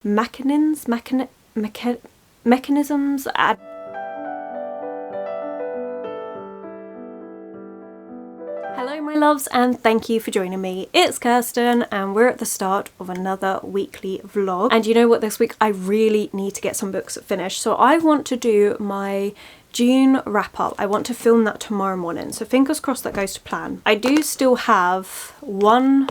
mechanisms. Hello my loves, and thank you for joining me. It's Kirsten and we're at the start of another weekly vlog. And you know what, this week I really need to get some books finished. So I want to do my June wrap up. I want to film that tomorrow morning. So fingers crossed that goes to plan. I do still have one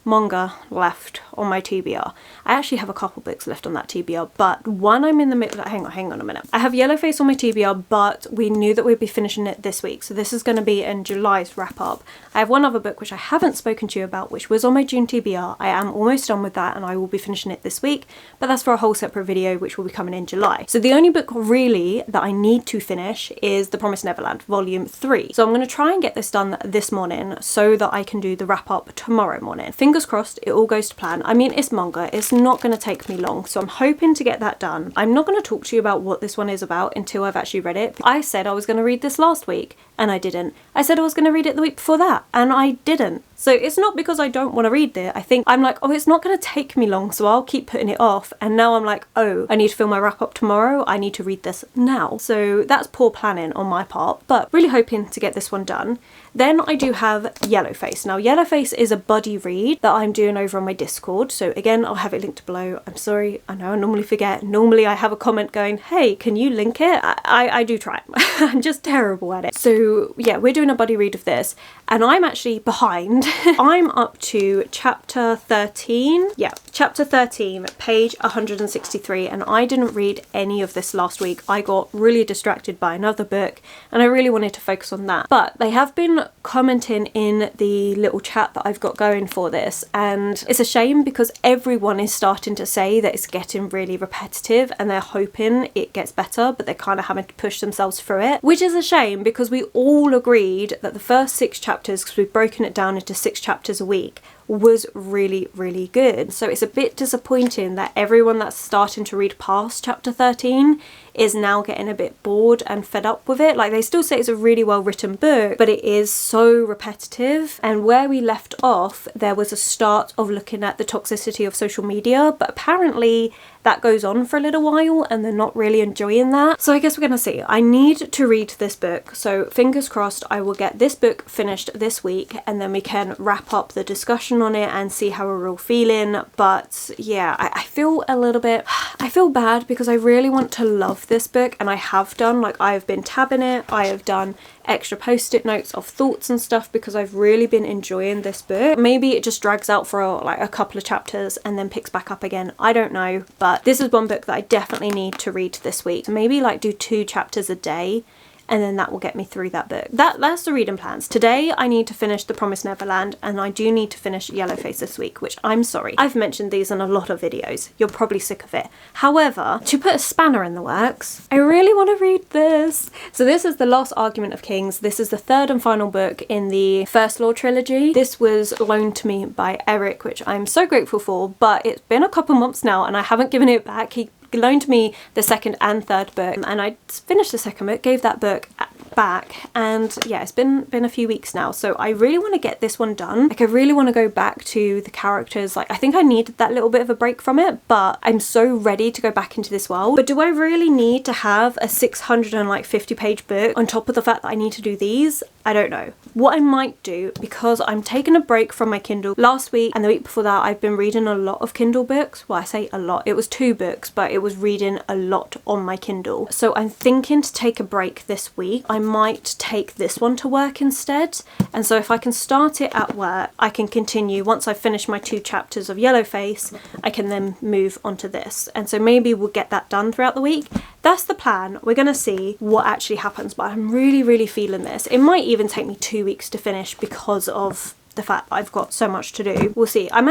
manga left on my TBR. I actually have a couple books left on that TBR, but one I'm in the middle. Hang on a minute. I have Yellowface on my TBR, but we knew that we'd be finishing it this week, so this is going to be in July's wrap up. I have one other book which I haven't spoken to you about, which was on my June TBR. I am almost done with that and I will be finishing it this week, but that's for a whole separate video which will be coming in July. So the only book really that I need to finish is The Promised Neverland Volume 3. So I'm going to try and get this done this morning so that I can do the wrap up tomorrow morning. Fingers crossed it all goes to plan. I mean, it's manga, it's not going to take me long, so I'm hoping to get that done. I'm not going to talk to you about what this one is about until I've actually read it. I said I was going to read this last week and I didn't. I said I was going to read it the week before that and I didn't. So it's not because I don't want to read it. I think I'm like, oh, it's not going to take me long, so I'll keep putting it off. And now I'm like, oh, I need to film my wrap up tomorrow. I need to read this now. So that's poor planning on my part, but really hoping to get this one done. Then I do have Yellowface. Now Yellowface is a buddy read that I'm doing over on my Discord. So again, I'll have it linked below. I'm sorry, I know I normally forget. Normally I have a comment going, hey, can you link it? I do try. I'm just terrible at it. So yeah, we're doing a buddy read of this and I'm actually behind. I'm up to chapter 13. Yeah, chapter 13, page 163, and I didn't read any of this last week. I got really distracted by another book and I really wanted to focus on that. But they have been commenting in the little chat that I've got going for this, and it's a shame because everyone is starting to say that it's getting really repetitive and they're hoping it gets better, but they're kind of having to push themselves through it, which is a shame because we all agreed that the first 6 chapters, because we've broken it down into 6 chapters a week, was really good. So it's a bit disappointing that everyone that's starting to read past chapter 13 is now getting a bit bored and fed up with it. Like, they still say it's a really well written book, but it is so repetitive. And where we left off, there was a start of looking at the toxicity of social media, but apparently that goes on for a little while and they're not really enjoying that. So I guess we're gonna see. I need to read this book, so fingers crossed I will get this book finished this week and then we can wrap up the discussion on it and see how we're all feeling. But yeah, I feel a little bit, I feel bad because I really want to love this book and I have done. Like, I have been tabbing it, I have done extra post-it notes of thoughts and stuff because I've really been enjoying this book. Maybe it just drags out for like a couple of chapters and then picks back up again. I don't know, but this is one book that I definitely need to read this week. Maybe like do 2 chapters a day and then that will get me through that book. That's the reading plans. Today I need to finish The Promised Neverland and I do need to finish Yellowface this week, which I'm sorry. I've mentioned these in a lot of videos. You're probably sick of it. However, to put a spanner in the works, I really want to read this. So this is The Last Argument of Kings. This is the 3rd and final book in the First Law trilogy. This was loaned to me by Eric, which I'm so grateful for, but it's been a couple months now and I haven't given it back. He loaned me the 2nd and 3rd book and I finished the 2nd book, gave that book back, and yeah, it's been a few weeks now, so I really want to get this one done. Like, I really want to go back to the characters. Like, I think I needed that little bit of a break from it, but I'm so ready to go back into this world. But do I really need to have a 650 page book on top of the fact that I need to do these? I don't know. What I might do, because I'm taking a break from my Kindle. Last week and the week before that I've been reading a lot of Kindle books. Well, I say a lot, it was 2 books, but it was reading a lot on my Kindle. So I'm thinking to take a break this week. I might take this one to work instead, and so if I can start it at work, I can continue. Once I finish my 2 chapters of Yellowface, I can then move on to this, and so maybe we'll get that done throughout the week. That's the plan. We're gonna see what actually happens, but I'm really feeling this. It might even take me 2 weeks to finish because of the fact that I've got so much to do. We'll see. I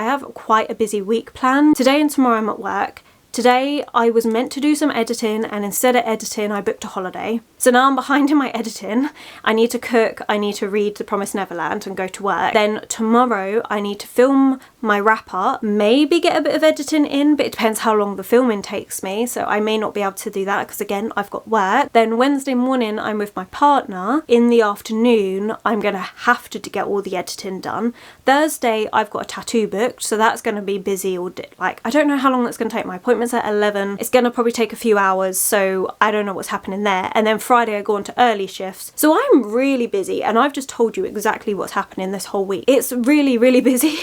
have quite a busy week planned. Today and tomorrow I'm at work. Today I was meant to do some editing and instead of editing I booked a holiday. So now I'm behind in my editing. I need to cook, I need to read The Promised Neverland and go to work. Then tomorrow I need to film my wrapper, maybe get a bit of editing in, but it depends how long the filming takes me, so I may not be able to do that because again I've got work. Then Wednesday morning I'm with my partner. In the afternoon I'm gonna have to get all the editing done. Thursday I've got a tattoo booked, so that's gonna be busy all day. Like, I don't know how long that's gonna take. My appointment's at 11. It's gonna probably take a few hours, so I don't know what's happening there. And then Friday I go on to early shifts, so I'm really busy, and I've just told you exactly what's happening this whole week. It's really busy.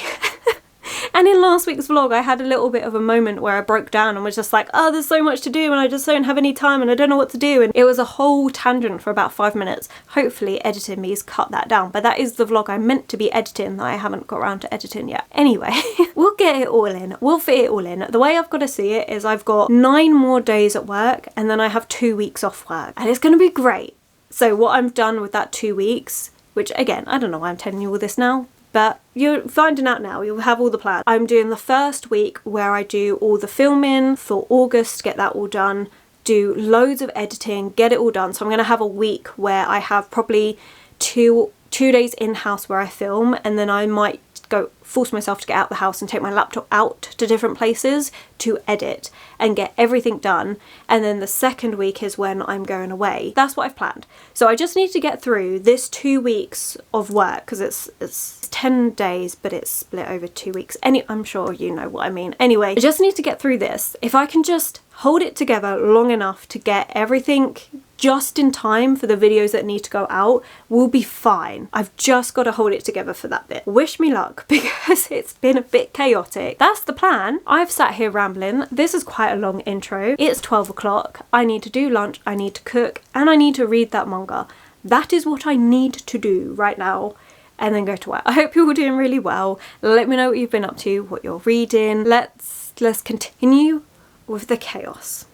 And in last week's vlog I had a little bit of a moment where I broke down and was just like, oh, there's so much to do and I just don't have any time and I don't know what to do, and it was a whole tangent for about 5 minutes. Hopefully editing me's cut that down, but that is the vlog I meant to be editing that I haven't got around to editing yet. Anyway, we'll get it all in, we'll fit it all in. The way I've got to see it is I've got 9 more days at work and then I have 2 weeks off work, and it's going to be great. So what I've done with that 2 weeks, which again, I don't know why I'm telling you all this now, but you're finding out now, you'll have all the plans. I'm doing the first week where I do all the filming for August, get that all done, do loads of editing, get it all done. So I'm going to have a week where I have probably two days in-house where I film, and then I might go force myself to get out the house and take my laptop out to different places to edit and get everything done. And then the second week is when I'm going away. That's what I've planned. So I just need to get through this 2 weeks of work, because it's 10 days but it's split over 2 weeks. I'm sure you know what I mean. Anyway, I just need to get through this. If I can just hold it together long enough to get everything just in time for the videos that need to go out, we'll be fine. I've just got to hold it together for that bit. Wish me luck, because it's been a bit chaotic. That's the plan. I've sat here rambling. This is quite a long intro. It's 12 o'clock. I need to do lunch, I need to cook, and I need to read that manga. That is what I need to do right now, and then go to work. I hope you're all doing really well. Let me know what you've been up to, what you're reading. Let's continue with the chaos.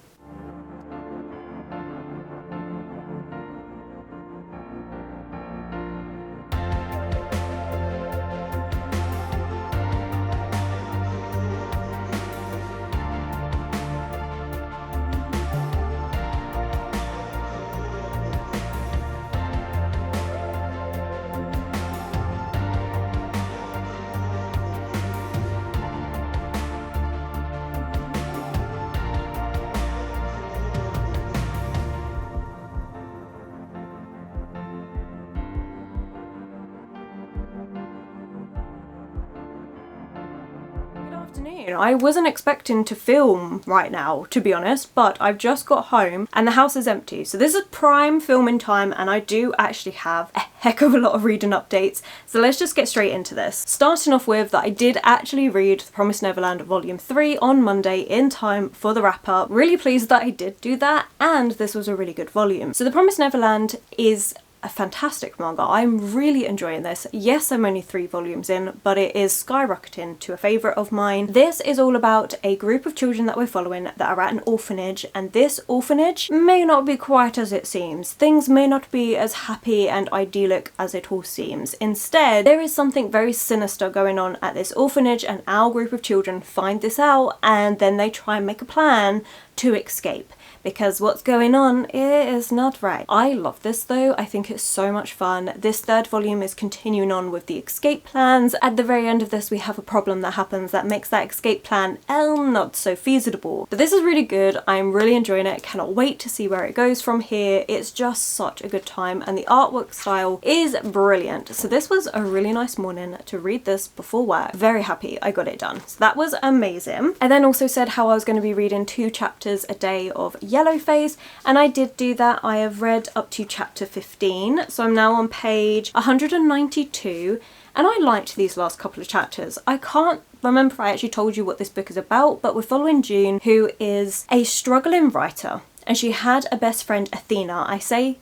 I wasn't expecting to film right now, to be honest, but I've just got home and the house is empty. So this is prime filming time, and I do actually have a heck of a lot of reading updates. So let's just get straight into this. Starting off with that I did actually read The Promised Neverland Volume 3 on Monday in time for the wrap up. Really pleased that I did do that, and this was a really good volume. So The Promised Neverland is a fantastic manga. I'm really enjoying this. Yes, I'm only 3 volumes in, but it is skyrocketing to a favourite of mine. This is all about a group of children that we're following that are at an orphanage, and this orphanage may not be quite as it seems. Things may not be as happy and idyllic as it all seems. Instead, there is something very sinister going on at this orphanage, and our group of children find this out, and then they try and make a plan to escape, because what's going on is not right. I love this though. I think it's so much fun. This 3rd volume is continuing on with the escape plans. At the very end of this we have a problem that happens that makes that escape plan not so feasible. But this is really good. I'm really enjoying it. Cannot wait to see where it goes from here. It's just such a good time, and the artwork style is brilliant. So this was a really nice morning to read this before work. Very happy I got it done. So that was amazing. I then also said how I was going to be reading 2 chapters a day of Yellowface, and I did do that. I have read up to chapter 15, so I'm now on page 192, and I liked these last couple of chapters. I can't remember if I actually told you what this book is about, but we're following June, who is a struggling writer, and she had a best friend, Athena. I say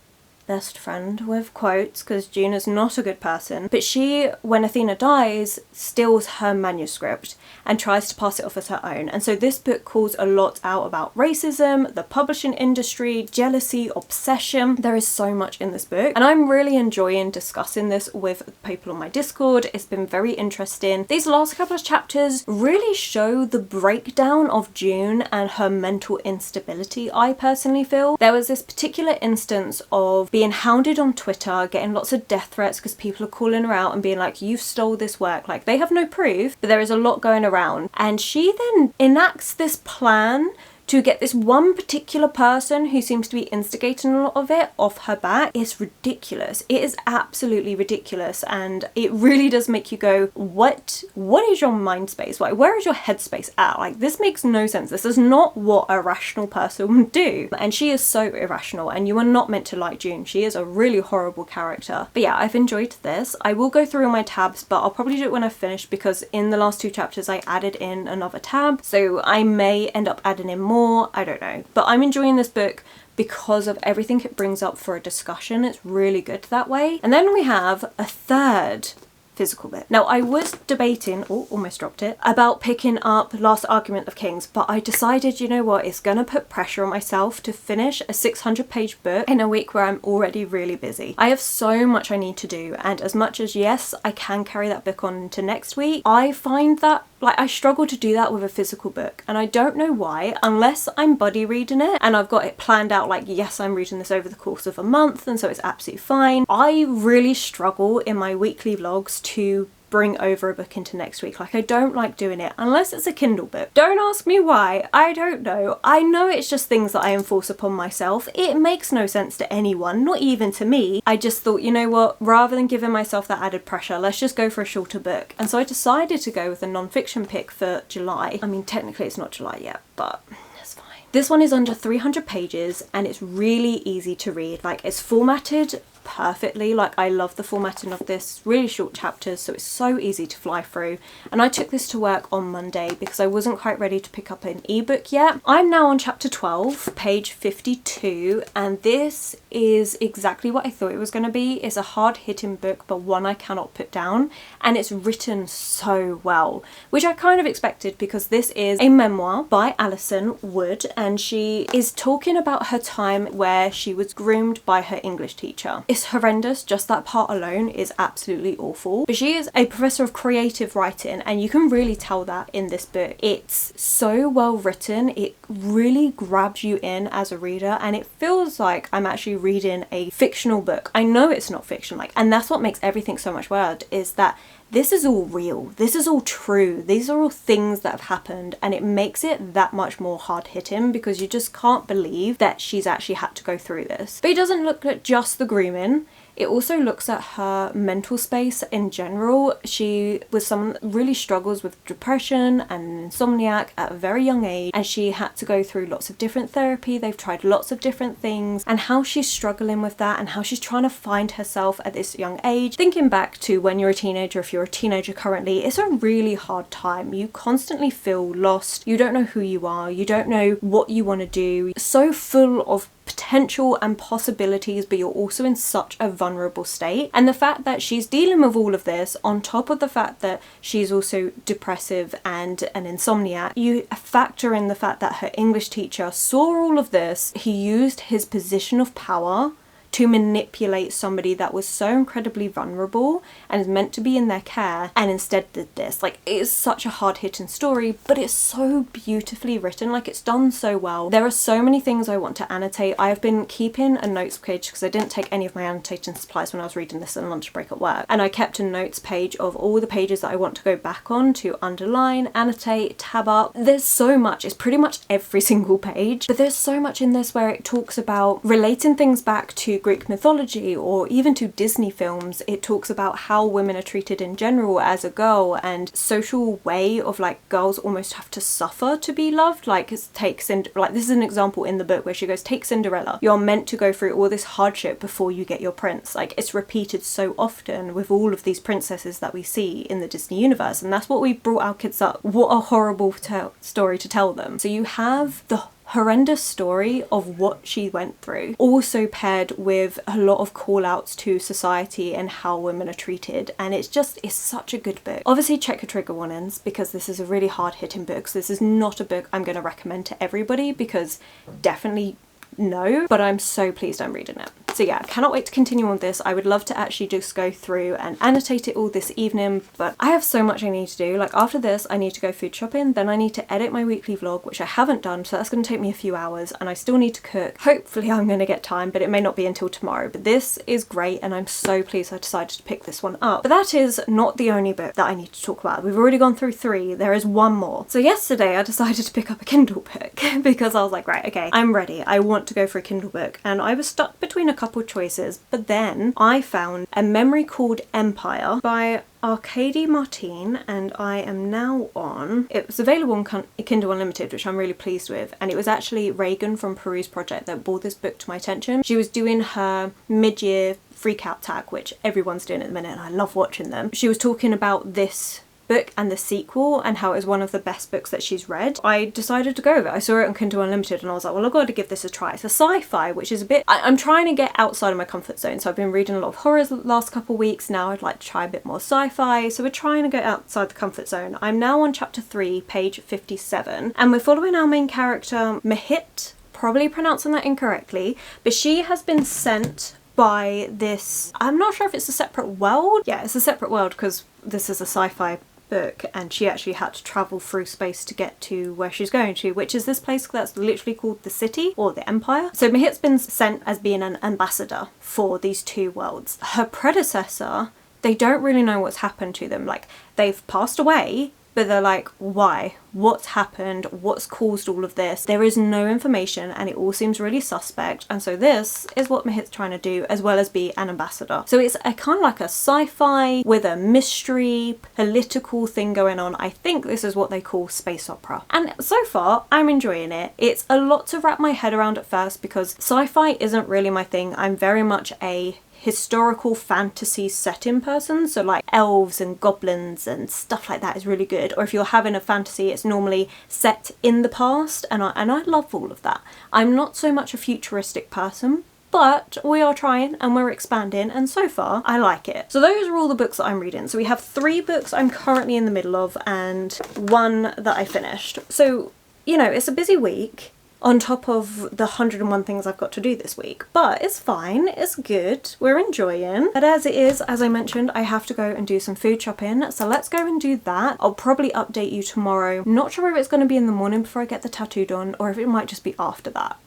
best friend with quotes because June is not a good person, but she, when Athena dies, steals her manuscript and tries to pass it off as her own. And so this book calls a lot out about racism, the publishing industry, jealousy, obsession. There is so much in this book, and I'm really enjoying discussing this with people on my Discord. It's been very interesting. These last couple of chapters really show the breakdown of June and her mental instability, I personally feel. There was this particular instance of being hounded on Twitter, getting lots of death threats because people are calling her out and being like, you stole this work. Like, they have no proof, but there is a lot going around. And she then enacts this plan to get this one particular person who seems to be instigating a lot of it off her back. It's ridiculous. It is absolutely ridiculous, and it really does make you go, what is your mind space? Like, where is your headspace at? Like, this makes no sense. This is not what a rational person would do. And she is so irrational, and you are not meant to like June. She is a really horrible character. But yeah, I've enjoyed this. I will go through all my tabs, but I'll probably do it when I've finished, because in the last 2 chapters I added in another tab, so I may end up adding in more. I don't know, but I'm enjoying this book because of everything it brings up for a discussion. It's really good that way. And then we have a third physical bit. Now, I was debating, oh, almost dropped it, about picking up Last Argument of Kings, but I decided, you know what, it's gonna put pressure on myself to finish a 600-page book in a week where I'm already really busy. I have so much I need to do, and as much as, yes, I can carry that book on to next week, I find that like I struggle to do that with a physical book, and I don't know why, unless I'm buddy reading it and I've got it planned out, like, yes, I'm reading this over the course of a month, and so it's absolutely fine. I really struggle in my weekly vlogs to bring over a book into next week. Like, I don't like doing it unless it's a Kindle book. Don't ask me why. I don't know. I know it's just things that I enforce upon myself. It makes no sense to anyone, not even to me. I just thought, you know what, rather than giving myself that added pressure, let's just go for a shorter book. And so I decided to go with a non-fiction pick for July. I mean, technically it's not July yet, but it's fine. This one is under 300 pages and it's really easy to read. Like, it's formatted perfectly. Like, I love the formatting of this, really short chapters, so it's so easy to fly through. And I took this to work on Monday because I wasn't quite ready to pick up an ebook yet. I'm now on chapter 12, page 52, and this is exactly what I thought it was going to be. It's a hard-hitting book, but one I cannot put down, and it's written so well, which I kind of expected, because this is a memoir by Alison Wood, and she is talking about her time where she was groomed by her English teacher. It's horrendous, just that part alone is absolutely awful. But she is a professor of creative writing, and you can really tell that in this book. It's so well written, it really grabs you in as a reader, and it feels like I'm actually reading a fictional book. I know it's not fiction, like, and that's what makes everything so much worse, is that this is all real, this is all true, these are all things that have happened, and it makes it that much more hard-hitting because you just can't believe that she's actually had to go through this. But it doesn't look at just the grooming, it also looks at her mental space in general. She was someone that really struggles with depression and an insomniac at a very young age, and she had to go through lots of different therapy. They've tried lots of different things, and how she's struggling with that and how she's trying to find herself at this young age. Thinking back to when you're a teenager, if you're a teenager currently, it's a really hard time. You constantly feel lost, you don't know who you are, you don't know what you want to do. So full of potential and possibilities, but you're also in such a vulnerable state. And the fact that she's dealing with all of this, on top of the fact that she's also depressive and an insomniac, you factor in the fact that her English teacher saw all of this. He used his position of power to manipulate somebody that was so incredibly vulnerable and is meant to be in their care, and instead did this. Like, it is such a hard-hitting story, but it's so beautifully written. Like, it's done so well. There are so many things I want to annotate. I have been keeping a notes page because I didn't take any of my annotating supplies when I was reading this on lunch break at work, and I kept a notes page of all the pages that I want to go back on to underline, annotate, tab up. There's so much. It's pretty much every single page, but there's so much in this where it talks about relating things back to Greek mythology or even to Disney films. It talks about how women are treated in general as a girl, and social way of, like, girls almost have to suffer to be loved. Like, this is an example in the book where she goes, take Cinderella, you're meant to go through all this hardship before you get your prince. Like, it's repeated so often with all of these princesses that we see in the Disney universe, and that's what we brought our kids up. What a horrible story to tell them. So you have the horrendous story of what she went through, also paired with a lot of call outs to society and how women are treated, and it's such a good book. Obviously check your trigger warnings, because this is a really hard hitting book, so this is not a book I'm going to recommend to everybody, because definitely no, but I'm so pleased I'm reading it. So yeah, I cannot wait to continue on this. I would love to actually just go through and annotate it all this evening, but I have so much I need to do. Like after this, I need to go food shopping, then I need to edit my weekly vlog, which I haven't done, so that's going to take me a few hours, and I still need to cook. Hopefully I'm going to get time, but it may not be until tomorrow. But this is great, and I'm so pleased I decided to pick this one up. But that is not the only book that I need to talk about. We've already gone through 3. There is one more. So yesterday I decided to pick up a Kindle book because I was like, right, okay, I'm ready. I want to go for a Kindle book, and I was stuck between a couple choices, but then I found A Memory Called Empire by Arcady Martin, and I am now on. It was available on Kindle Unlimited, which I'm really pleased with, and it was actually Reagan from Peruse Project that brought this book to my attention. She was doing her mid-year freak out tag, which everyone's doing at the minute, and I love watching them. She was talking about this book and the sequel and how it was one of the best books that she's read. I decided to go with it. I saw it on Kindle Unlimited and I was like, well, I've got to give this a try. It's a sci-fi, which is a bit... I'm trying to get outside of my comfort zone. So I've been reading a lot of horrors the last couple of weeks. Now I'd like to try a bit more sci-fi. So we're trying to get outside the comfort zone. I'm now on chapter 3, page 57. And we're following our main character, Mahit, probably pronouncing that incorrectly, but she has been sent by this... I'm not sure if it's a separate world. Yeah, it's a separate world because this is a sci-fi book, and she actually had to travel through space to get to where she's going to, which is this place that's literally called the City or the Empire. So Mahit's been sent as being an ambassador for these 2 worlds. Her predecessor, they don't really know what's happened to them. Like, they've passed away, but they're like, why? What's happened? What's caused all of this? There is no information, and it all seems really suspect. And so this is what Mahit's trying to do, as well as be an ambassador. So it's a kind of like a sci-fi with a mystery political thing going on. I think this is what they call space opera. And so far, I'm enjoying it. It's a lot to wrap my head around at first because sci-fi isn't really my thing. I'm very much a historical fantasy setting person, so like elves and goblins and stuff like that is really good. Or if you're having a fantasy, it's normally set in the past, and I love all of that. I'm not so much a futuristic person, but we are trying and we're expanding, and so far I like it. So those are all the books that I'm reading. So we have 3 books I'm currently in the middle of and 1 that I finished. So, you know, it's a busy week on top of the 101 things I've got to do this week. But it's fine, it's good, we're enjoying. But as it is, as I mentioned, I have to go and do some food shopping, so let's go and do that. I'll probably update you tomorrow. Not sure if it's going to be in the morning before I get the tattoo done, or if it might just be after that.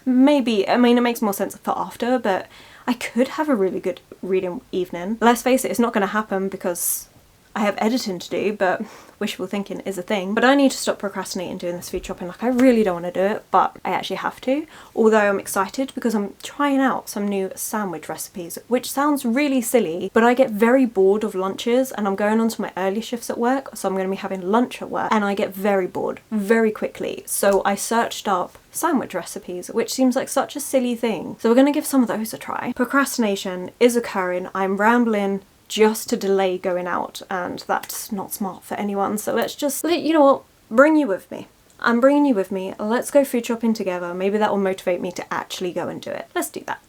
Maybe, I mean, it makes more sense for after, but I could have a really good reading evening. Let's face it, it's not going to happen because I have editing to do, but wishful thinking is a thing. But I need to stop procrastinating doing this food shopping. Like, I really don't want to do it, but I actually have to. Although I'm excited because I'm trying out some new sandwich recipes, which sounds really silly, but I get very bored of lunches, and I'm going on to my early shifts at work, so I'm going to be having lunch at work, and I get very bored very quickly. So I searched up sandwich recipes, which seems like such a silly thing. So we're going to give some of those a try. Procrastination is occurring. I'm rambling just to delay going out, and that's not smart for anyone. So let's just, you know what, bring you with me. I'm bringing you with me. Let's go food shopping together. Maybe that will motivate me to actually go and do it. Let's do that.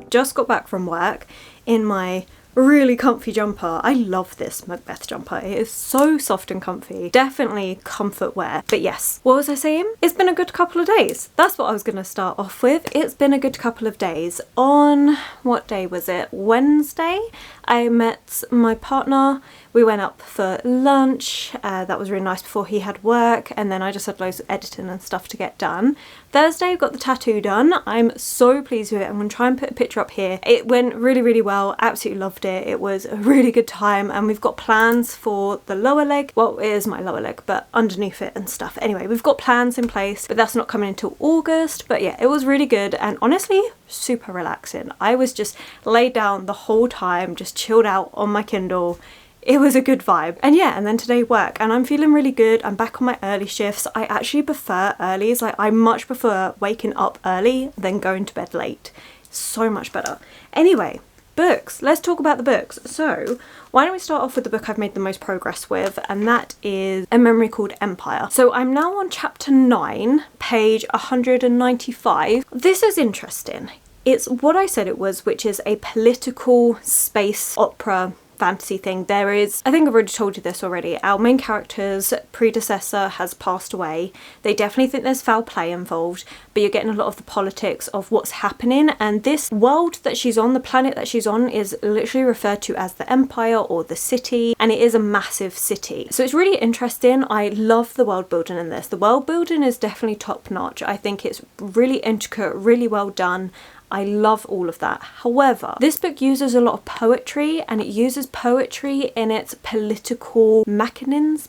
just got back from work in my really comfy jumper. I love this Macbeth jumper. It is so soft and comfy. Definitely comfort wear. But yes, what was I saying? It's been a good couple of days. That's what I was going to start off with. It's been a good couple of days. On, what day was it? Wednesday, I met my partner. We went up for lunch. That was really nice before he had work, and then I just had loads of editing and stuff to get done. Thursday, got the tattoo done. I'm so pleased with it. I'm going to try and put a picture up here. It went really, really well. Absolutely loved it. It was a really good time, and we've got plans for the lower leg. Well, it is my lower leg, but underneath it and stuff. Anyway, we've got plans in place, but that's not coming until August. But yeah, it was really good, and honestly, super relaxing. I was just laid down the whole time, just chilled out on my Kindle. It was a good vibe. And yeah, and then today work, and I'm feeling really good. I'm back on my early shifts. I actually prefer earlies. Like, I much prefer waking up early than going to bed late. So much better. Anyway, books. Let's talk about the books. So why don't we start off with the book I've made the most progress with, and that is A Memory Called Empire. So I'm now on chapter 9, page 195. This is interesting. It's what I said it was, which is a political space opera fantasy thing. There is, I think I've already told you this already, our main character's predecessor has passed away. They definitely think there's foul play involved, but you're getting a lot of the politics of what's happening, and this world that she's on, the planet that she's on, is literally referred to as the Empire or the city, and it is a massive city. So it's really interesting. I love the world building in this. The world building is definitely top notch. I think it's really intricate, really well done. I love all of that. However, this book uses a lot of poetry, and it uses poetry in its political mechanisms.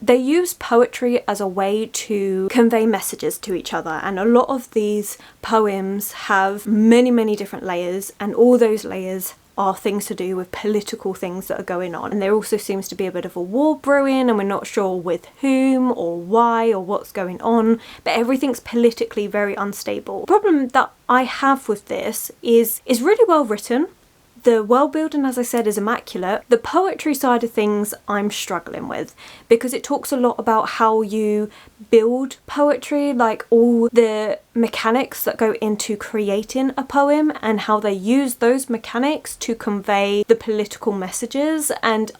They use poetry as a way to convey messages to each other, and a lot of these poems have many, many different layers, and all those layers are things to do with political things that are going on. And there also seems to be a bit of a war brewing, and we're not sure with whom or why or what's going on, but everything's politically very unstable. The problem that I have with this is really well written. The world building, as I said, is immaculate. The poetry side of things I'm struggling with, because it talks a lot about how you build poetry, like all the mechanics that go into creating a poem and how they use those mechanics to convey the political messages, and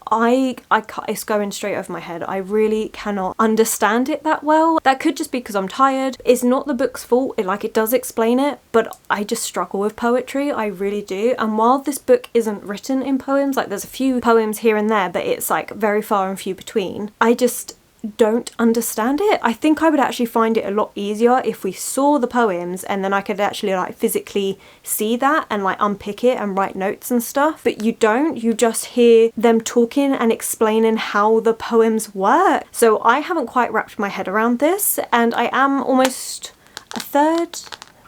it's going straight over my head. I really cannot understand it that well. That could just be because I'm tired. It's not the book's fault. It does explain it, but I just struggle with poetry. I really do. And while this book isn't written in poems, like there's a few poems here and there, but it's like very far and few between, I just don't understand it. I think I would actually find it a lot easier if we saw the poems and then I could actually like physically see that and like unpick it and write notes and stuff. But you don't, you just hear them talking and explaining how the poems work. So I haven't quite wrapped my head around this, and I am almost a third,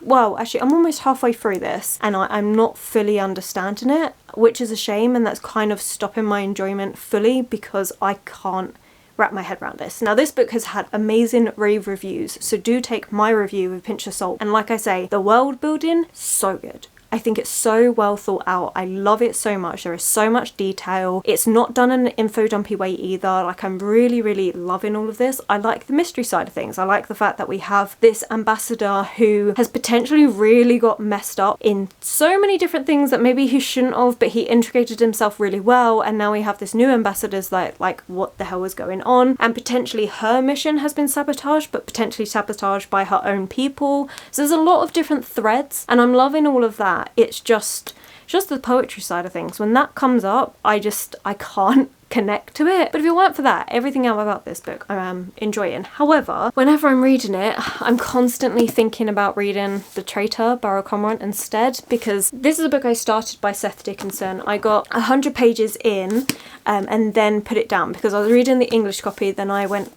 well actually I'm almost halfway through this, and I'm not fully understanding it, which is a shame, and that's kind of stopping my enjoyment fully because I can't wrap my head around this. Now, this book has had amazing rave reviews, so do take my review with a pinch of salt. And like I say, the world building, so good. I think it's so well thought out. I love it so much. There is so much detail. It's not done in an info dumpy way either. Like, I'm really, really loving all of this. I like the mystery side of things. I like the fact that we have this ambassador who has potentially really got messed up in so many different things that maybe he shouldn't have, but he integrated himself really well. And now we have this new ambassador's like what the hell is going on? And potentially her mission has been sabotaged, but potentially sabotaged by her own people. So there's a lot of different threads, and I'm loving all of that. It's just the poetry side of things. When that comes up, I can't connect to it. But if it weren't for that, everything else about this book I am enjoying. However, whenever I'm reading it, I'm constantly thinking about reading The Traitor by Cormorant instead, because this is a book I started by Seth Dickinson. I got 100 pages in and then put it down because I was reading the English copy. Then I went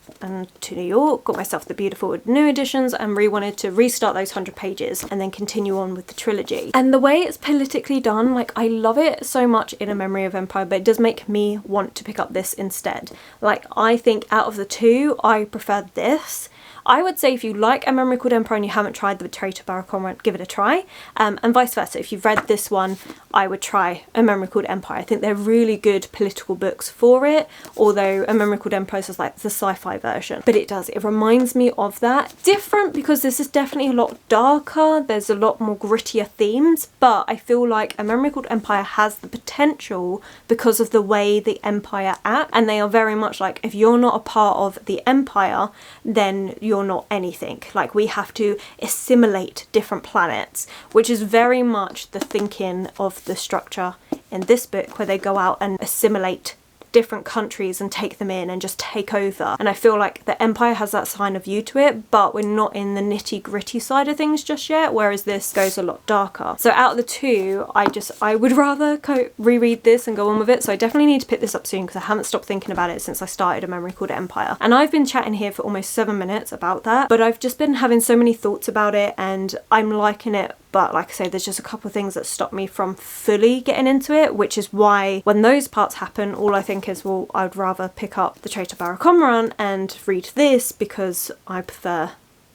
to New York, got myself the beautiful new editions, and wanted to restart those 100 pages and then continue on with the trilogy. And the way it's politically done, like, I love it so much in A Memory of Empire, but it does make me want to pick up this instead. Like, I think out of the two, I prefer this. I would say if you like A Memory Called Empire and you haven't tried the Traitor Barracommon, give it a try. And vice versa. If you've read this one, I would try A Memory Called Empire. I think they're really good political books for it, although A Memory Called Empire is like the sci-fi version. But it reminds me of that. Different because this is definitely a lot darker. There's a lot more grittier themes, but I feel like A Memory Called Empire has the potential because of the way the Empire act, and they are very much like, if you're not a part of the Empire, then you're not anything. Like, we have to assimilate different planets, which is very much the thinking of the structure in this book, where they go out and assimilate different countries and take them in and just take over. And I feel like the Empire has that kind of view to it, but we're not in the nitty gritty side of things just yet, whereas this goes a lot darker. So out of the two, I would rather reread this and go on with it. So I definitely need to pick this up soon because I haven't stopped thinking about it since I started A Memory Called Empire. And I've been chatting here for almost 7 minutes about that, but I've just been having so many thoughts about it and I'm liking it. But like I say, there's just a couple of things that stop me from fully getting into it, which is why when those parts happen, all I think is, well, I'd rather pick up the Traitor Barracommon and read this because I prefer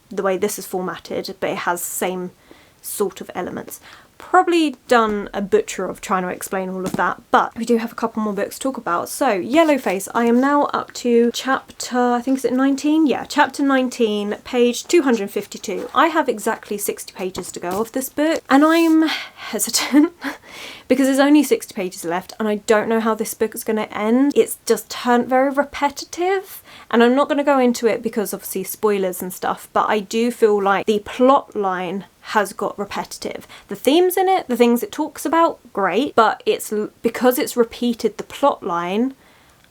the way this is formatted, but it has the same sort of elements. Probably done a butcher of trying to explain all of that, but we do have a couple more books to talk about. So Yellowface, I am now up to chapter, I think, is it 19? Yeah, chapter 19, page 252. I have exactly 60 pages to go of this book, and I'm hesitant because there's only 60 pages left and I don't know how this book is going to end. It's just turned very repetitive, and I'm not going to go into it because obviously spoilers and stuff, but I do feel like the plot line has got repetitive. The themes in it, the things it talks about, great, but it's because it's repeated the plot line,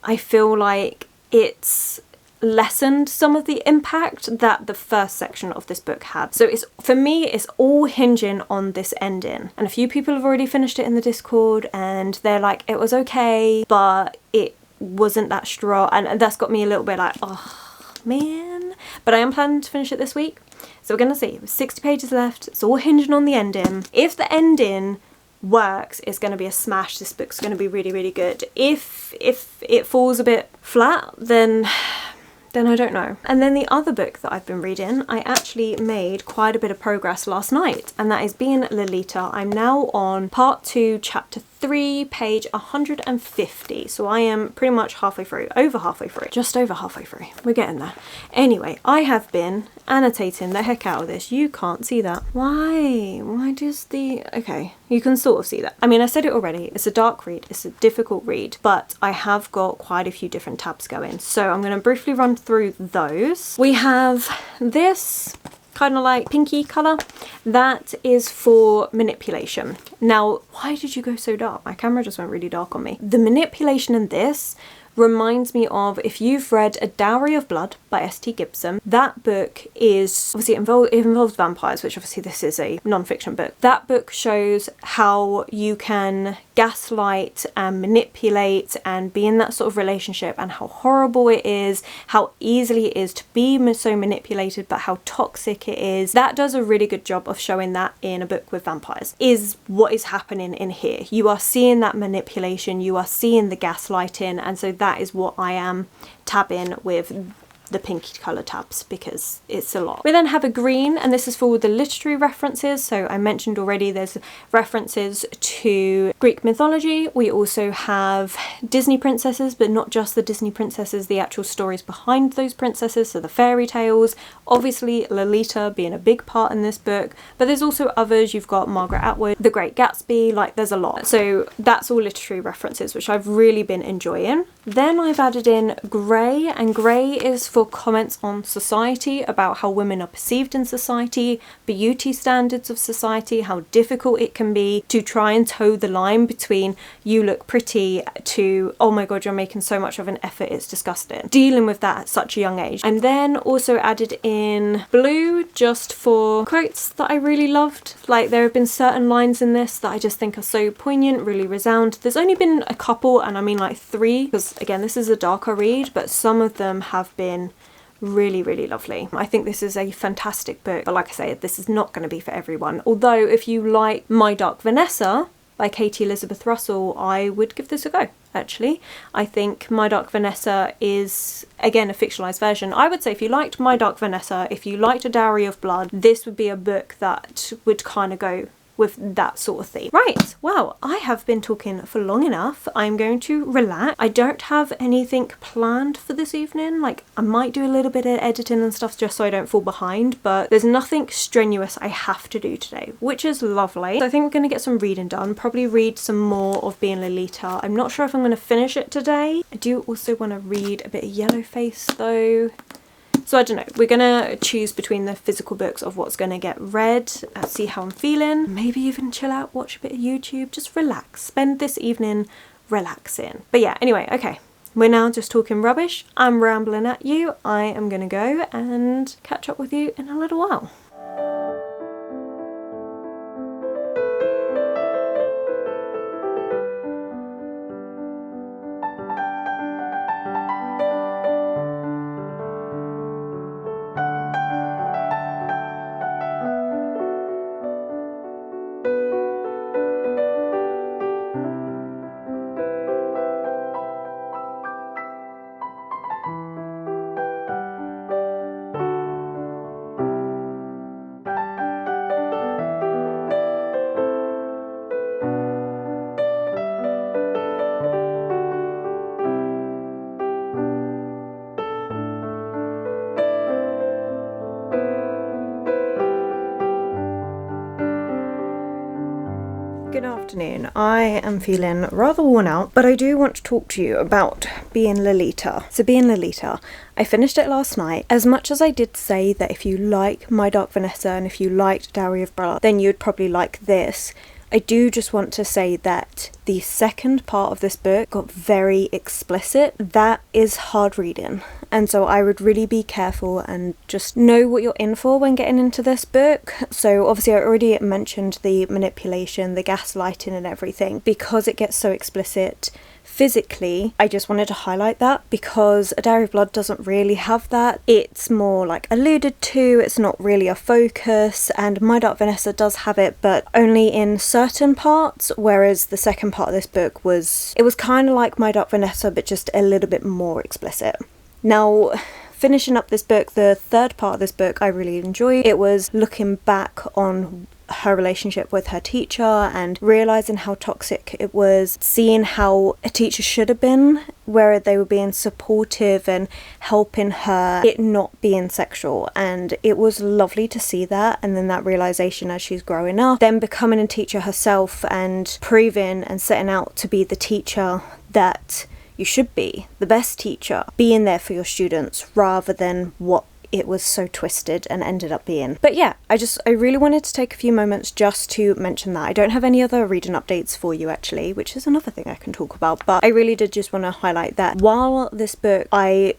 I feel like it's lessened some of the impact that the first section of this book had. So it's, for me, it's all hinging on this ending. And a few people have already finished it in the Discord and they're like, it was okay, but it wasn't that strong, and that's got me a little bit like, oh man. But I am planning to finish it this week. So we're going to see. 60 pages left. It's all hinging on the ending. If the ending works, it's going to be a smash. This book's going to be really, really good. If it falls a bit flat, then I don't know. And then the other book that I've been reading, I actually made quite a bit of progress last night, and that is Being Lolita. I'm now on part 2, chapter 3, page 150. So I am pretty much halfway through, over halfway through, just over halfway through. We're getting there. Anyway, I have been annotating the heck out of this. You can't see that. Why? Why does the... Okay, you can sort of see that. I mean, I said it already. It's a dark read. It's a difficult read, but I have got quite a few different tabs going. So I'm going to briefly run through those. We have this kind of like pinky colour. That is for manipulation. Now, why did you go so dark? My camera just went really dark on me. The manipulation in this reminds me of, if you've read A Dowry of Blood by S.T. Gibson, that book is, obviously it involves vampires, which obviously this is a non-fiction book. That book shows how you can gaslight and manipulate and be in that sort of relationship, and how horrible it is, how easily it is to be so manipulated, but how toxic it is. That does a really good job of showing that in a book with vampires, is what is happening in here. You are seeing that manipulation, you are seeing the gaslighting, and so that is what I am tabbing with the pinky colour tabs, because it's a lot. We then have a green, and this is for the literary references. So I mentioned already there's references to Greek mythology. We also have Disney princesses, but not just the Disney princesses, the actual stories behind those princesses, so the fairy tales. Obviously Lolita being a big part in this book, but there's also others. You've got Margaret Atwood, The Great Gatsby, like there's a lot. So that's all literary references, which I've really been enjoying. Then I've added in grey, and grey is for comments on society, about how women are perceived in society, beauty standards of society, how difficult it can be to try and toe the line between you look pretty to, oh my god, you're making so much of an effort, it's disgusting. Dealing with that at such a young age. And then also added in blue, just for quotes that I really loved. Like, there have been certain lines in this that I just think are so poignant, really resound. There's only been a couple, and I mean like 3, because again, this is a darker read, but some of them have been really, really lovely. I think this is a fantastic book, but like I say, this is not going to be for everyone. Although if you like My Dark Vanessa by Katie Elizabeth Russell, I would give this a go. actually. I think My Dark Vanessa is, again, a fictionalised version. I would say if you liked My Dark Vanessa, if you liked A Dowry of Blood, this would be a book that would kind of go with that sort of theme. Right, well, I have been talking for long enough. I'm going to relax. I don't have anything planned for this evening. Like, I might do a little bit of editing and stuff just so I don't fall behind, but there's nothing strenuous I have to do today, which is lovely. So I think we're going to get some reading done, probably read some more of Being Lolita. I'm not sure if I'm going to finish it today. I do also want to read a bit of Yellowface though. So I don't know, we're gonna choose between the physical books of what's gonna get read, see how I'm feeling, maybe even chill out, watch a bit of YouTube, just relax, spend this evening relaxing. But yeah, anyway, okay, we're now just talking rubbish, I'm rambling at you, I am gonna go and catch up with you in a little while. Good afternoon. I am feeling rather worn out, but I do want to talk to you about Being Lolita. So Being Lolita, I finished it last night. As much as I did say that if you like My Dark Vanessa and if you liked Dowry of Blood, then you'd probably like this, I do just want to say that the second part of this book got very explicit. That is hard reading, and so I would really be careful and just know what you're in for when getting into this book. So obviously I already mentioned the manipulation, the gaslighting and everything. Because it gets so explicit physically, I just wanted to highlight that, because A Dowry of Blood doesn't really have that. It's more like alluded to, it's not really a focus, and My Dark Vanessa does have it, but only in certain parts, whereas the second part of this book was kind of like My Dark Vanessa, but just a little bit more explicit. Now, finishing up this book, the third part of this book I really enjoyed. It was looking back on her relationship with her teacher and realising how toxic it was, seeing how a teacher should have been, where they were being supportive and helping her, it not being sexual, and it was lovely to see that. And then that realisation as she's growing up, then becoming a teacher herself and proving and setting out to be the teacher that you should be, the best teacher, being there for your students rather than what it was so twisted and ended up being. But yeah, I really wanted to take a few moments just to mention that. I don't have any other reading updates for you actually, which is another thing I can talk about, but I really did just want to highlight that while this book I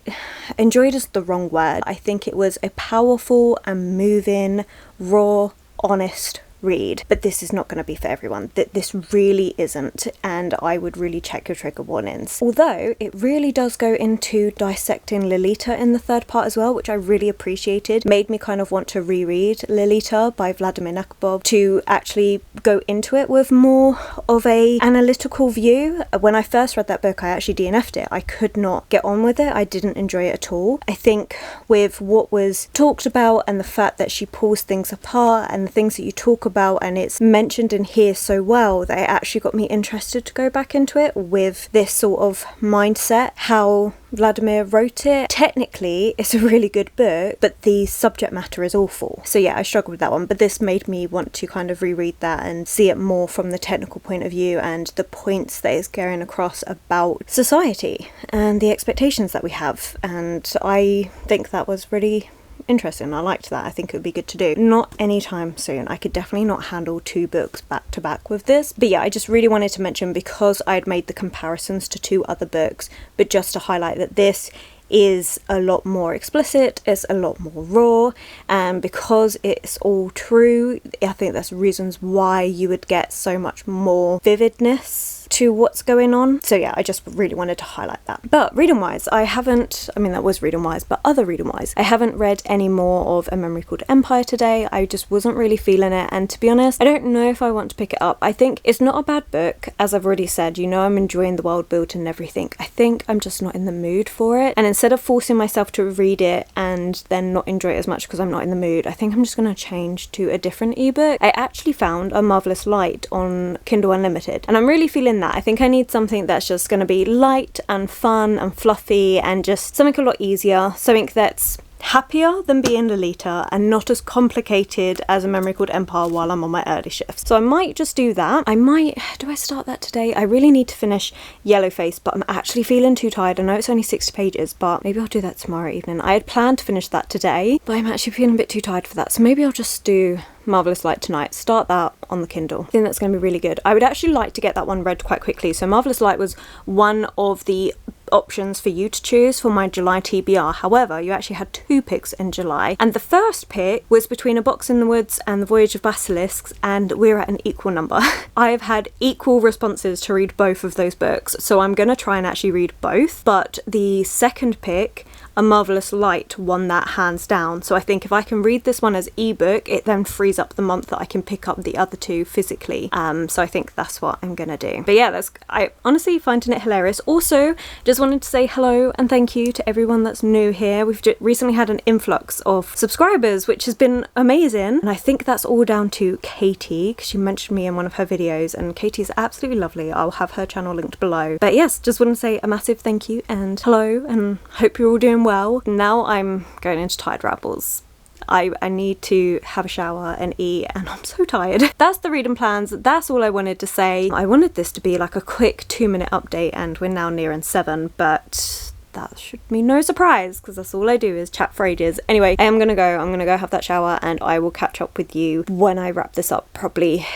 enjoyed is the wrong word, I think it was a powerful and moving, raw, honest read, but this is not going to be for everyone. This really isn't, and I would really check your trigger warnings. Although it really does go into dissecting Lolita in the third part as well, which I really appreciated. Made me kind of want to reread Lolita by Vladimir Nabokov to actually go into it with more of a analytical view. When I first read that book, I actually DNF'd it. I could not get on with it. I didn't enjoy it at all. I think with what was talked about and the fact that she pulls things apart and the things that you talk about, and it's mentioned in here so well, that it actually got me interested to go back into it with this sort of mindset. How Vladimir wrote it, technically it's a really good book, but the subject matter is awful. So yeah, I struggled with that one, but this made me want to kind of reread that and see it more from the technical point of view and the points that it's going across about society and the expectations that we have. And I think that was really interesting. I liked that. I think it would be good to do. Not anytime soon. I could definitely not handle 2 books back to back with this. But yeah, I just really wanted to mention, because I'd made the comparisons to 2 other books, but just to highlight that this is a lot more explicit, it's a lot more raw, and because it's all true, I think that's reasons why you would get so much more vividness to what's going on. So yeah, I just really wanted to highlight that. But reading wise, I haven't, I mean that was reading wise, but other reading wise, I haven't read any more of A Memory Called Empire today. I just wasn't really feeling it, and to be honest, I don't know if I want to pick it up. I think it's not a bad book, as I've already said, you know, I'm enjoying the world building and everything. I think I'm just not in the mood for it, and instead of forcing myself to read it and then not enjoy it as much because I'm not in the mood, I think I'm just going to change to a different ebook. I actually found A Marvelous Light on Kindle Unlimited, and I'm really feeling that. I think I need something that's just going to be light and fun and fluffy and just something a lot easier, something that's happier than being Lolita and not as complicated as A Memory Called Empire while I'm on my early shifts. So I might just do that. Do I start that today? I really need to finish Yellowface, but I'm actually feeling too tired. I know it's only 60 pages, but maybe I'll do that tomorrow evening. I had planned to finish that today, but I'm actually feeling a bit too tired for that. So maybe I'll just do Marvelous Light tonight, start that on the Kindle. I think that's going to be really good. I would actually like to get that one read quite quickly. So Marvelous Light was one of the options for you to choose for my July TBR. However, you actually had 2 picks in July, and the first pick was between A Box in the Woods and The Voyage of Basilisks, and we're at an equal number. I have had equal responses to read both of those books, so I'm going to try and actually read both, but the second pick, A Marvelous Light, won that hands down. So I think if I can read this one as ebook, it then frees up the month that I can pick up the other 2 physically. So I think that's what I'm gonna do. But yeah, I honestly finding it hilarious. Also, just wanted to say hello and thank you to everyone that's new here. We've recently had an influx of subscribers, which has been amazing, and I think that's all down to Katie, because she mentioned me in one of her videos, and Katie's absolutely lovely. I'll have her channel linked below. But yes, just want to say a massive thank you and hello, and hope you're all doing well. Now I'm going into tired rabbles. I need to have a shower and eat, and I'm so tired. That's the reading plans. That's all I wanted to say. I wanted this to be like a quick 2-minute update, and we're now nearing 7, but that should be no surprise because that's all I do is chat for ages. Anyway, I'm gonna go have that shower, and I will catch up with you when I wrap this up, probably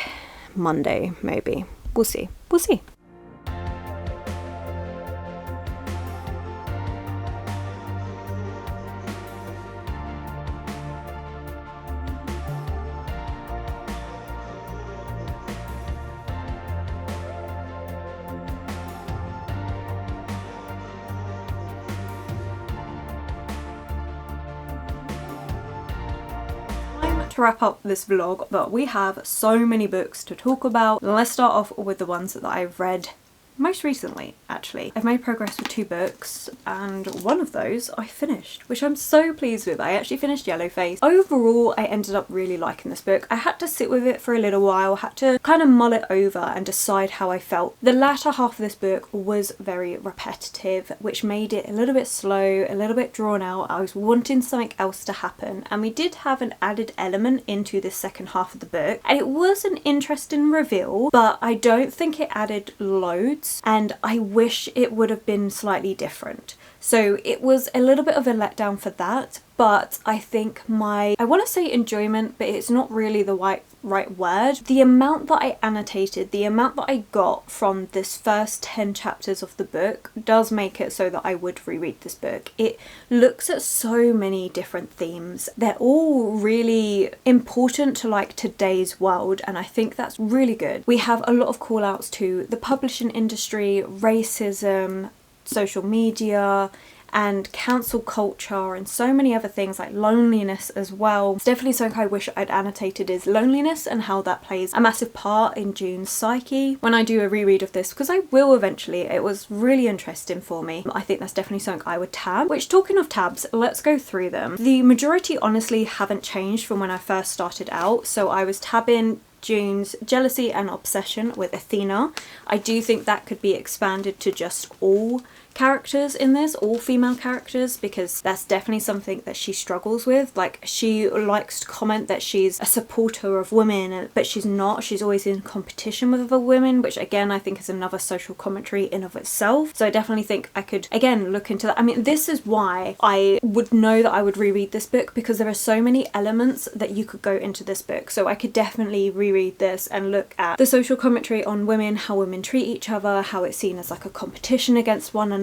Monday maybe. We'll see. To wrap up this vlog, but we have so many books to talk about. Let's start off with the ones that I've read most recently, actually. I've made progress with 2 books, and one of those I finished, which I'm so pleased with. I actually finished Yellowface. Overall, I ended up really liking this book. I had to sit with it for a little while, had to kind of mull it over and decide how I felt. The latter half of this book was very repetitive, which made it a little bit slow, a little bit drawn out. I was wanting something else to happen, and we did have an added element into the second half of the book, and it was an interesting reveal, but I don't think it added loads, and I wish it would have been slightly different. So it was a little bit of a letdown for that, but I think I want to say enjoyment, but it's not really the right word. The amount that I annotated, the amount that I got from this first 10 chapters of the book does make it so that I would reread this book. It looks at so many different themes. They're all really important to like today's world, and I think that's really good. We have a lot of call outs to the publishing industry, racism, social media, and cancel culture, and so many other things like loneliness as well. It's definitely something I wish I'd annotated, is loneliness and how that plays a massive part in June's psyche. When I do a reread of this, because I will eventually, it was really interesting for me. I think that's definitely something I would tab. Which, talking of tabs, let's go through them. The majority honestly haven't changed from when I first started out. So I was tabbing June's jealousy and obsession with Athena. I do think that could be expanded to just all characters in this, all female characters, because that's definitely something that she struggles with. Like, she likes to comment that she's a supporter of women, but she's not. She's always in competition with other women, which again I think is another social commentary in of itself. So I definitely think I could again look into that. I mean, this is why I would know that I would reread this book, because there are so many elements that you could go into this book. So I could definitely reread this and look at the social commentary on women, how women treat each other, how it's seen as like a competition against one another,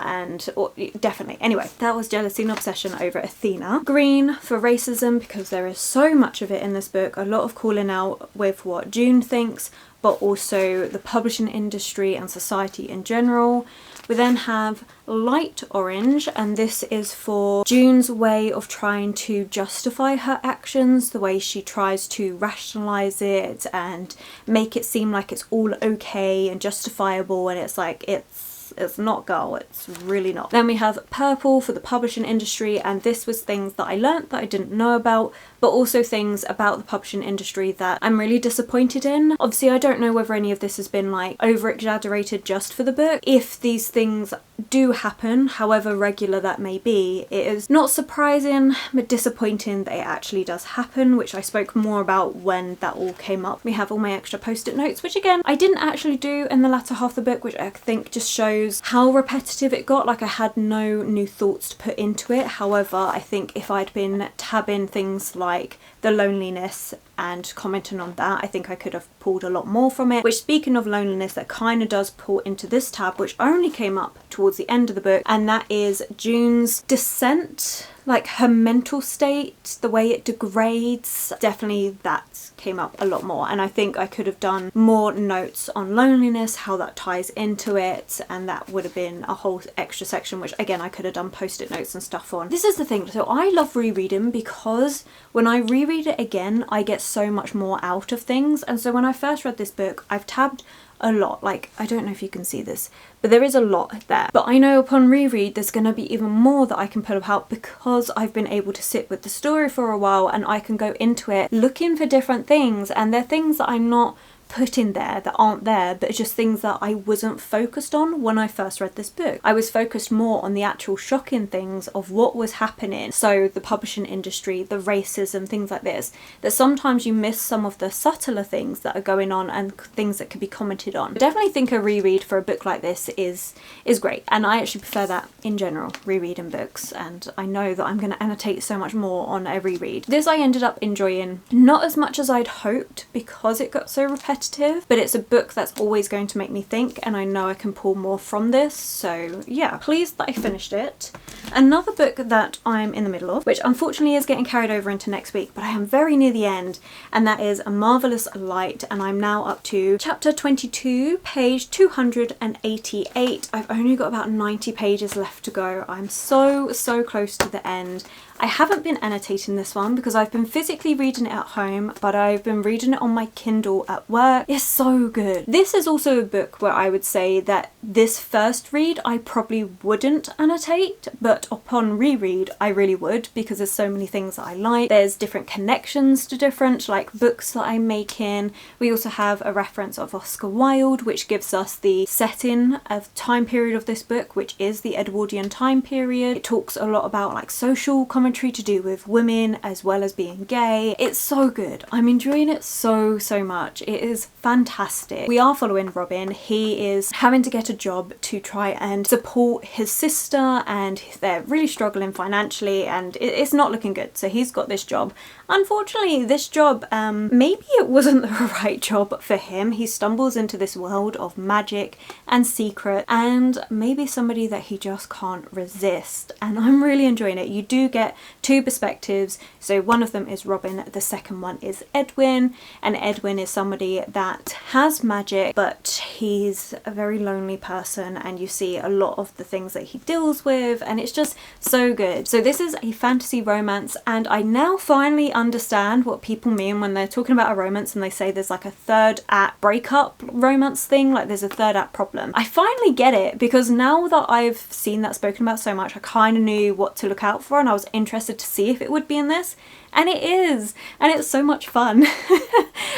and definitely. Anyway, that was jealousy and obsession over Athena. Green for racism, because there is so much of it in this book, a lot of calling out with what June thinks, but also the publishing industry and society in general. We then have light orange, and this is for June's way of trying to justify her actions, the way she tries to rationalize it and make it seem like it's all okay and justifiable, and it's like it's not, girl, it's really not. Then we have purple for the publishing industry, and this was things that I learnt that I didn't know about, but also things about the publishing industry that I'm really disappointed in. Obviously, I don't know whether any of this has been like over exaggerated just for the book. If these things do happen, however regular that may be, it is not surprising but disappointing that it actually does happen, which I spoke more about when that all came up. We have all my extra post-it notes, which again I didn't actually do in the latter half of the book, which I think just shows how repetitive it got. Like, I had no new thoughts to put into it. However, I think if I'd been tabbing things like the loneliness and commenting on that, I think I could have pulled a lot more from it. Which, speaking of loneliness, that kind of does pull into this tab, which only came up towards the end of the book, and that is June's descent, like her mental state, the way it degrades. Definitely that came up a lot more, and I think I could have done more notes on loneliness, how that ties into it, and that would have been a whole extra section, which again I could have done post-it notes and stuff on. This is the thing, so I love rereading because when I reread it again I get so much more out of things. And so when I first read this book, I've tabbed a lot, like I don't know if you can see this, but there is a lot there, but I know upon reread there's going to be even more that I can pull out because I've been able to sit with the story for a while, and I can go into it looking for different things, and they're things that I'm not put in there that aren't there, but it's just things that I wasn't focused on when I first read this book. I was focused more on the actual shocking things of what was happening, so the publishing industry, the racism, things like this, that sometimes you miss some of the subtler things that are going on and things that could be commented on. I definitely think a reread for a book like this is great, and I actually prefer that in general, rereading books, and I know that I'm going to annotate so much more on a reread. This I ended up enjoying not as much as I'd hoped because it got so repetitive, but it's a book that's always going to make me think, and I know I can pull more from this, so yeah, pleased that I finished it. Another book that I'm in the middle of, which unfortunately is getting carried over into next week, but I am very near the end, and that is A Marvelous Light, and I'm now up to chapter 22, page 288. I've only got about 90 pages left to go. I'm so close to the end. I haven't been annotating this one because I've been physically reading it at home, but I've been reading it on my Kindle at work. It's so good. This is also a book where I would say that this first read I probably wouldn't annotate, but upon reread I really would, because there's so many things that I like. There's different connections to different like books that I'm making. We also have a reference of Oscar Wilde, which gives us the setting of time period of this book, which is the Edwardian time period. It talks a lot about like social commentary to do with women as well as being gay. It's so good. I'm enjoying it so much. It is fantastic. We are following Robin. He is having to get a job to try and support his sister, and they're really struggling financially, and it's not looking good. So he's got this job. Unfortunately, this job, maybe it wasn't the right job for him. He stumbles into this world of magic and secret, and maybe somebody that he just can't resist, and I'm really enjoying it. You do get two perspectives, so one of them is Robin, the second one is Edwin, and Edwin is somebody that has magic, but he's a very lonely person, and you see a lot of the things that he deals with, and it's just so good. So this is a fantasy romance, and I now finally understand what people mean when they're talking about a romance and they say there's like a third act breakup romance thing, like there's a third act problem. I finally get it, because now that I've seen that spoken about so much, I kind of knew what to look out for, and I was interested to see if it would be in this, and it is, and it's so much fun.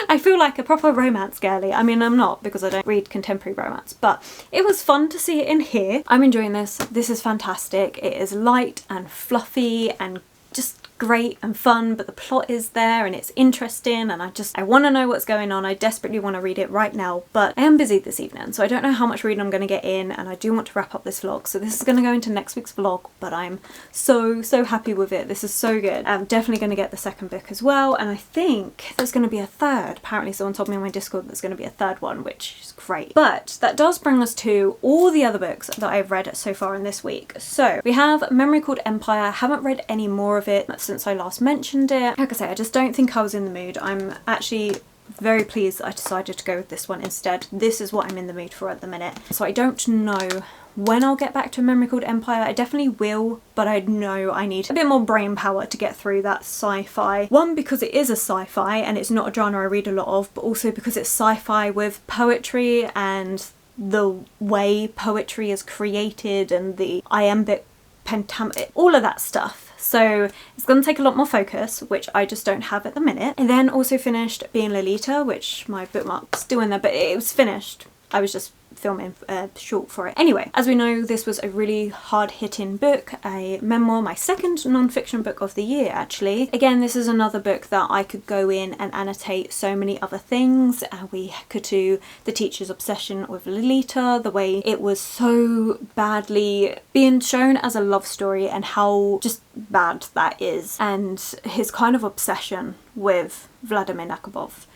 I feel like a proper romance girly. I mean, I'm not, because I don't read contemporary romance, but it was fun to see it in here. I'm enjoying this. This is fantastic. It is light and fluffy and just great and fun, but the plot is there and it's interesting, and I want to know what's going on. I desperately want to read it right now, but I am busy this evening, so I don't know how much reading I'm going to get in, and I do want to wrap up this vlog, so this is going to go into next week's vlog, but I'm so happy with it. This is so good. I'm definitely going to get the second book as well, and I think there's going to be a third. Apparently someone told me on my Discord there's going to be a third one, which is great. But that does bring us to all the other books that I've read so far in this week. So we have Memory Called Empire. I haven't read any more of it since I last mentioned it. Like I say, I just don't think I was in the mood. I'm actually very pleased that I decided to go with this one instead. This is what I'm in the mood for at the minute. So I don't know when I'll get back to A Memory Called Empire. I definitely will, but I know I need a bit more brain power to get through that sci-fi. One, because it is a sci-fi and it's not a genre I read a lot of, but also because it's sci-fi with poetry and the way poetry is created and the iambic pentameter, all of that stuff. So it's going to take a lot more focus, which I just don't have at the minute. And then also finished Being Lolita, which my bookmark's still in there, but it was finished. I was just filming short for it. Anyway, as we know, this was a really hard-hitting book, a memoir, my second non-fiction book of the year actually. Again, this is another book that I could go in and annotate so many other things. We could do the teacher's obsession with Lolita, the way it was so badly being shown as a love story and how just bad that is, and his kind of obsession with Vladimir Nabokov.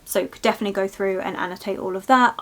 So could definitely go through and annotate all of that.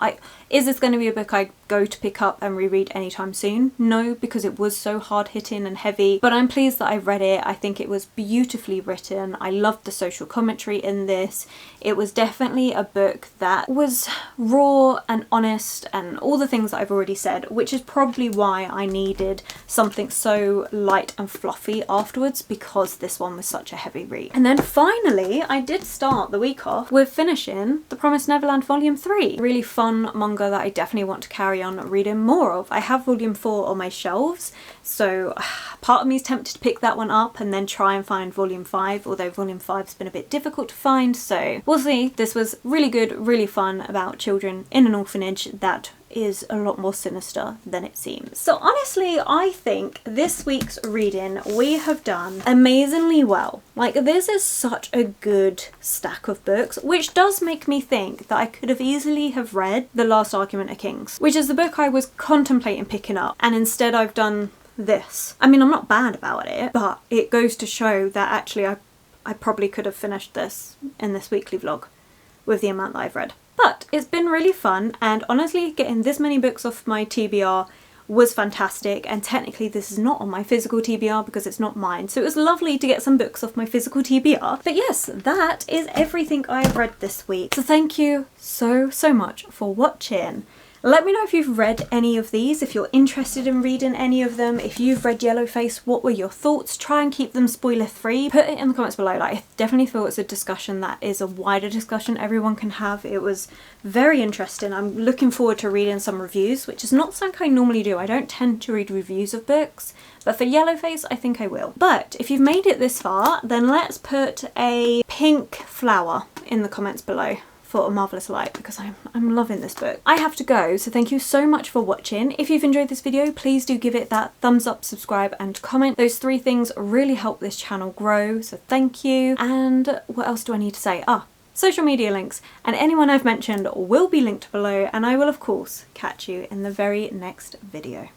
Is this going to be a book I go to pick up and reread anytime soon? No, because it was so hard hitting and heavy, but I'm pleased that I've read it. I think it was beautifully written. I loved the social commentary in this. It was definitely a book that was raw and honest and all the things that I've already said, which is probably why I needed something so light and fluffy afterwards, because this one was such a heavy read. And then finally, I did start the week off with finishing The Promised Neverland Volume 3. Really fun manga that I definitely want to carry on reading more of. I have Volume 4 on my shelves, so part of me is tempted to pick that one up and then try and find Volume 5, although Volume 5's been a bit difficult to find, so we'll see. This was really good, really fun, about children in an orphanage that is a lot more sinister than it seems. So honestly, I think this week's reading we have done amazingly well. Like, this is such a good stack of books, which does make me think that I could have easily have read The Last Argument of Kings, which is the book I was contemplating picking up, and instead I've done this. I mean, I'm not bad about it, but it goes to show that actually I probably could have finished this in this weekly vlog with the amount that I've read. But it's been really fun, and honestly getting this many books off my TBR was fantastic, and technically this is not on my physical TBR because it's not mine, so it was lovely to get some books off my physical TBR. But yes, that is everything I've read this week. So thank you so much for watching. Let me know if you've read any of these, if you're interested in reading any of them. If you've read Yellowface, what were your thoughts? Try and keep them spoiler free. Put it in the comments below. Like, I definitely feel it's a discussion that is a wider discussion everyone can have. It was very interesting. I'm looking forward to reading some reviews, which is not something I normally do. I don't tend to read reviews of books, but for Yellowface I think I will. But if you've made it this far, then let's put a pink flower in the comments below for A Marvellous Light, because I'm loving this book. I have to go, so thank you so much for watching. If you've enjoyed this video, please do give it that thumbs up, subscribe and comment. Those three things really help this channel grow, so thank you. And what else do I need to say? Social media links and anyone I've mentioned will be linked below, and I will of course catch you in the very next video.